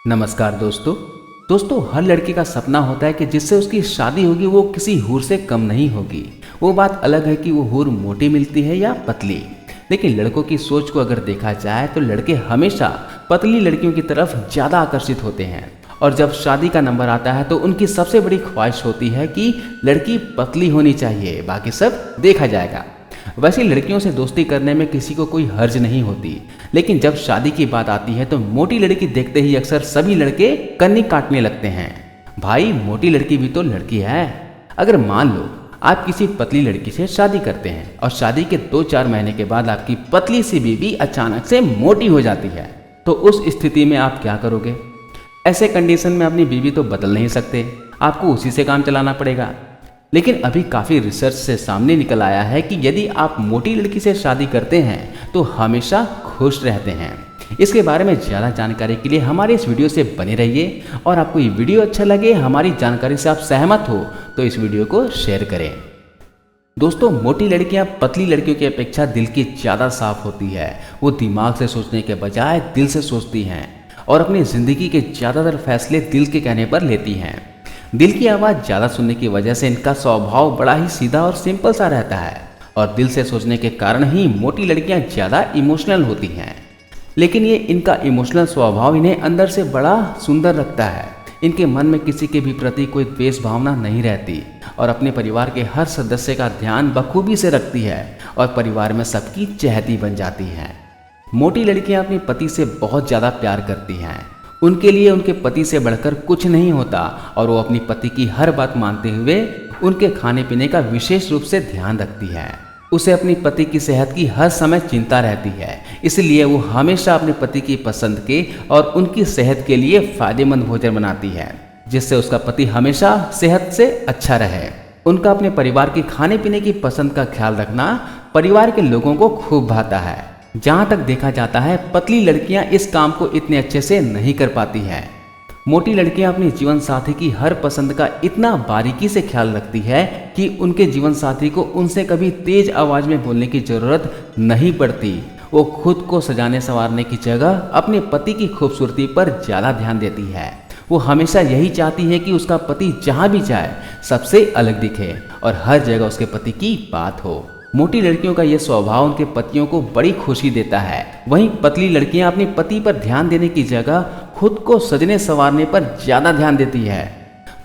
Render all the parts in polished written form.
नमस्कार दोस्तों हर लड़की का सपना होता है कि जिससे उसकी शादी होगी वो किसी हूर से कम नहीं होगी। वो बात अलग है कि वो हूर मोटी मिलती है या पतली। लेकिन लड़कों की सोच को अगर देखा जाए तो लड़के हमेशा पतली लड़कियों की तरफ ज़्यादा आकर्षित होते हैं और जब शादी का नंबर आता है तो उनकी सबसे बड़ी ख्वाहिश होती है कि लड़की पतली होनी चाहिए, बाकी सब देखा जाएगा। वैसे लड़कियों से दोस्ती करने में किसी को कोई हर्ज नहीं होती, लेकिन जब शादी की बात आती है तो मोटी लड़की देखते ही अक्सर सभी लड़के कन्नी काटने लगते हैं। भाई मोटी लड़की भी तो लड़की है। अगर मान लो आप किसी पतली लड़की से शादी करते हैं और शादी के 2-4 महीने के बाद आपकी पतली सी बीवी अचानक से मोटी हो जाती है, तो उस स्थिति में आप क्या करोगे? ऐसे कंडीशन में अपनी बीवी तो बदल नहीं सकते, आपको उसी से काम चलाना पड़ेगा। लेकिन अभी काफ़ी रिसर्च से सामने निकल आया है कि यदि आप मोटी लड़की से शादी करते हैं तो हमेशा खुश रहते हैं। इसके बारे में ज़्यादा जानकारी के लिए हमारे इस वीडियो से बने रहिए और आपको ये वीडियो अच्छा लगे, हमारी जानकारी से आप सहमत हो तो इस वीडियो को शेयर करें। दोस्तों मोटी लड़कियां पतली लड़कियों की अपेक्षा दिल की ज़्यादा साफ होती है। वो दिमाग से सोचने के बजाय दिल से सोचती हैं और अपनी ज़िंदगी के ज़्यादातर फैसले दिल के कहने पर लेती हैं। दिल की आवाज़ ज़्यादा सुनने की वजह से इनका स्वभाव बड़ा ही सीधा और सिंपल सा रहता है और दिल से सोचने के कारण ही मोटी लड़कियां ज़्यादा इमोशनल होती हैं। लेकिन ये इनका इमोशनल स्वभाव इन्हें अंदर से बड़ा सुंदर रखता है। इनके मन में किसी के भी प्रति कोई द्वेष भावना नहीं रहती और अपने परिवार के हर सदस्य का ध्यान बखूबी से रखती है और परिवार में सबकी चहेती बन जाती हैं। मोटी लड़कियाँ अपने पति से बहुत ज़्यादा प्यार करती हैं। उनके लिए उनके पति से बढ़कर कुछ नहीं होता और वो अपनी पति की हर बात मानते हुए उनके खाने पीने का विशेष रूप से ध्यान रखती है। उसे अपनी पति की सेहत की हर समय चिंता रहती है, इसलिए वो हमेशा अपने पति की पसंद के और उनकी सेहत के लिए फायदेमंद भोजन बनाती है, जिससे उसका पति हमेशा सेहत से अच्छा रहे। उनका अपने परिवार की खाने पीने की पसंद का ख्याल रखना परिवार के लोगों को खूब भाता है। जहाँ तक देखा जाता है पतली लड़कियाँ इस काम को इतने अच्छे से नहीं कर पाती हैं। मोटी लड़कियाँ अपने जीवन साथी की हर पसंद का इतना बारीकी से ख्याल रखती है कि उनके जीवन साथी को उनसे कभी तेज आवाज़ में बोलने की ज़रूरत नहीं पड़ती। वो खुद को सजाने संवारने की जगह अपने पति की खूबसूरती पर ज़्यादा ध्यान देती है। वो हमेशा यही चाहती है कि उसका पति जहाँ भी जाए सबसे अलग दिखे और हर जगह उसके पति की बात हो। मोटी लड़कियों का यह स्वभाव उनके पतियों को बड़ी खुशी देता है। वहीं पतली लड़कियां अपने पति पर ध्यान देने की जगह खुद को सजने संवारने पर ज़्यादा ध्यान देती है।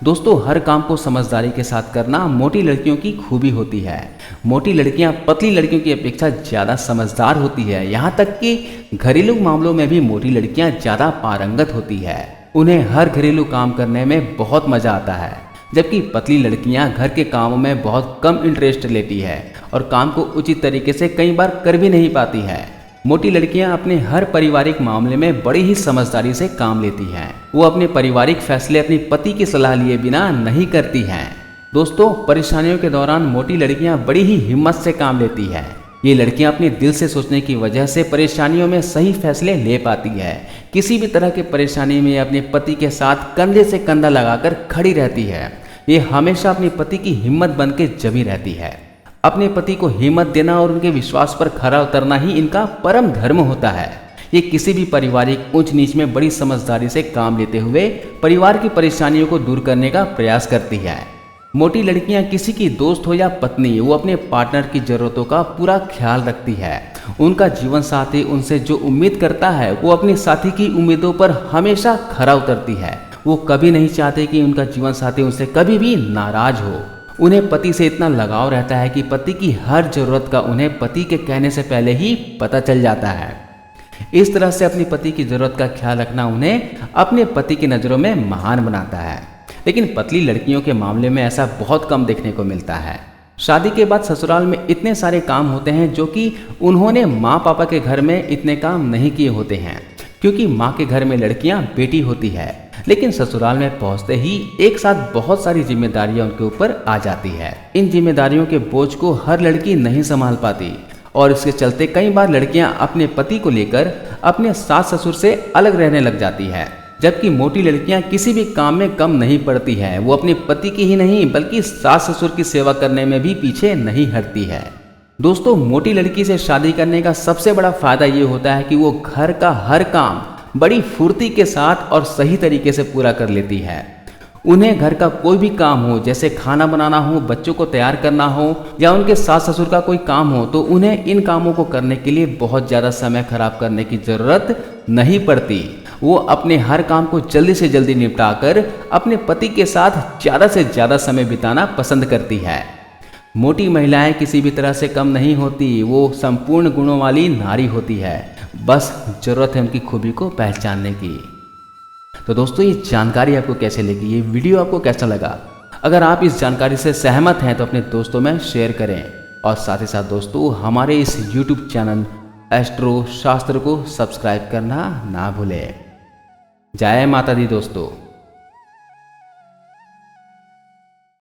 दोस्तों हर काम को समझदारी के साथ करना मोटी लड़कियों की खूबी होती है। मोटी लड़कियां पतली लड़कियों की अपेक्षा ज़्यादा समझदार होती है। यहाँ तक कि घरेलू मामलों में भी मोटी लड़कियां ज़्यादा पारंगत होती है। उन्हें हर घरेलू काम करने में बहुत मज़ा आता है, जबकि पतली लड़कियां घर के कामों में बहुत कम इंटरेस्ट लेती है और काम को उचित तरीके से कई बार कर भी नहीं पाती है। मोटी लड़कियां अपने हर पारिवारिक मामले में बड़ी ही समझदारी से काम लेती हैं। वो अपने पारिवारिक फैसले अपने पति की सलाह लिए बिना नहीं करती हैं। दोस्तों परेशानियों के दौरान मोटी लड़कियां बड़ी ही हिम्मत से काम लेती हैं। ये लड़कियां अपने दिल से सोचने की वजह से परेशानियों में सही फैसले ले पाती है। किसी भी तरह की परेशानी में अपने पति के साथ कंधे से कंधा लगाकर खड़ी रहती है। ये हमेशा अपने पति की हिम्मत बन के जमी रहती है। अपने पति को हिम्मत देना और उनके विश्वास पर खरा उतरना ही इनका परम धर्म होता है। ये किसी भी पारिवारिक ऊंच नीच में बड़ी समझदारी से काम लेते हुए परिवार की परेशानियों को दूर करने का प्रयास करती है। मोटी लड़कियां किसी की दोस्त हो या पत्नी, वो अपने पार्टनर की ज़रूरतों का पूरा ख्याल रखती है। उनका जीवन साथी उनसे जो उम्मीद करता है वो अपने साथी की उम्मीदों पर हमेशा खरा उतरती है। वो कभी नहीं चाहते कि उनका जीवन साथी उनसे कभी भी नाराज हो। उन्हें पति से इतना लगाव रहता है कि पति की हर ज़रूरत का उन्हें पति के कहने से पहले ही पता चल जाता है। इस तरह से अपने पति की ज़रूरत का ख्याल रखना उन्हें अपने पति की नज़रों में महान बनाता है। लेकिन पतली लड़कियों के मामले में ऐसा बहुत कम देखने को मिलता है। शादी के बाद ससुराल में इतने सारे काम होते हैं जो कि उन्होंने माँ पापा के घर में इतने काम नहीं किए होते हैं, क्योंकि माँ के घर में लड़कियाँ बेटी होती है, लेकिन ससुराल में पहुंचते ही एक साथ बहुत सारी जिम्मेदारियां उनके ऊपर आ जाती है। इन जिम्मेदारियों के बोझ को हर लड़की नहीं संभाल पाती और इसके चलते कई बार लड़कियां अपने पति को लेकर अपने सास ससुर से अलग रहने लग जाती है। जबकि मोटी लड़कियां किसी भी काम में कम नहीं पड़ती है। वो अपने पति की ही नहीं बल्कि सास ससुर की सेवा करने में भी पीछे नहीं हटती है। दोस्तों मोटी लड़की से शादी करने का सबसे बड़ा फायदा ये होता है कि वो घर का हर काम बड़ी फुर्ती के साथ और सही तरीके से पूरा कर लेती है। उन्हें घर का कोई भी काम हो, जैसे खाना बनाना हो, बच्चों को तैयार करना हो या उनके सास ससुर का कोई काम हो, तो उन्हें इन कामों को करने के लिए बहुत ज़्यादा समय खराब करने की ज़रूरत नहीं पड़ती। वो अपने हर काम को जल्दी से जल्दी निपटाकर अपने पति के साथ ज़्यादा से ज़्यादा समय बिताना पसंद करती है। मोटी महिलाएं किसी भी तरह से कम नहीं होती, वो संपूर्ण गुणों वाली नारी होती है। बस ज़रूरत है उनकी खूबी को पहचानने की। तो दोस्तों, ये जानकारी आपको कैसे लगी, ये वीडियो आपको कैसा लगा? अगर आप इस जानकारी से सहमत हैं तो अपने दोस्तों में शेयर करें और साथ ही साथ दोस्तों हमारे इस YouTube चैनल एस्ट्रो शास्त्र को सब्सक्राइब करना ना भूलें। जय माता दी दोस्तों।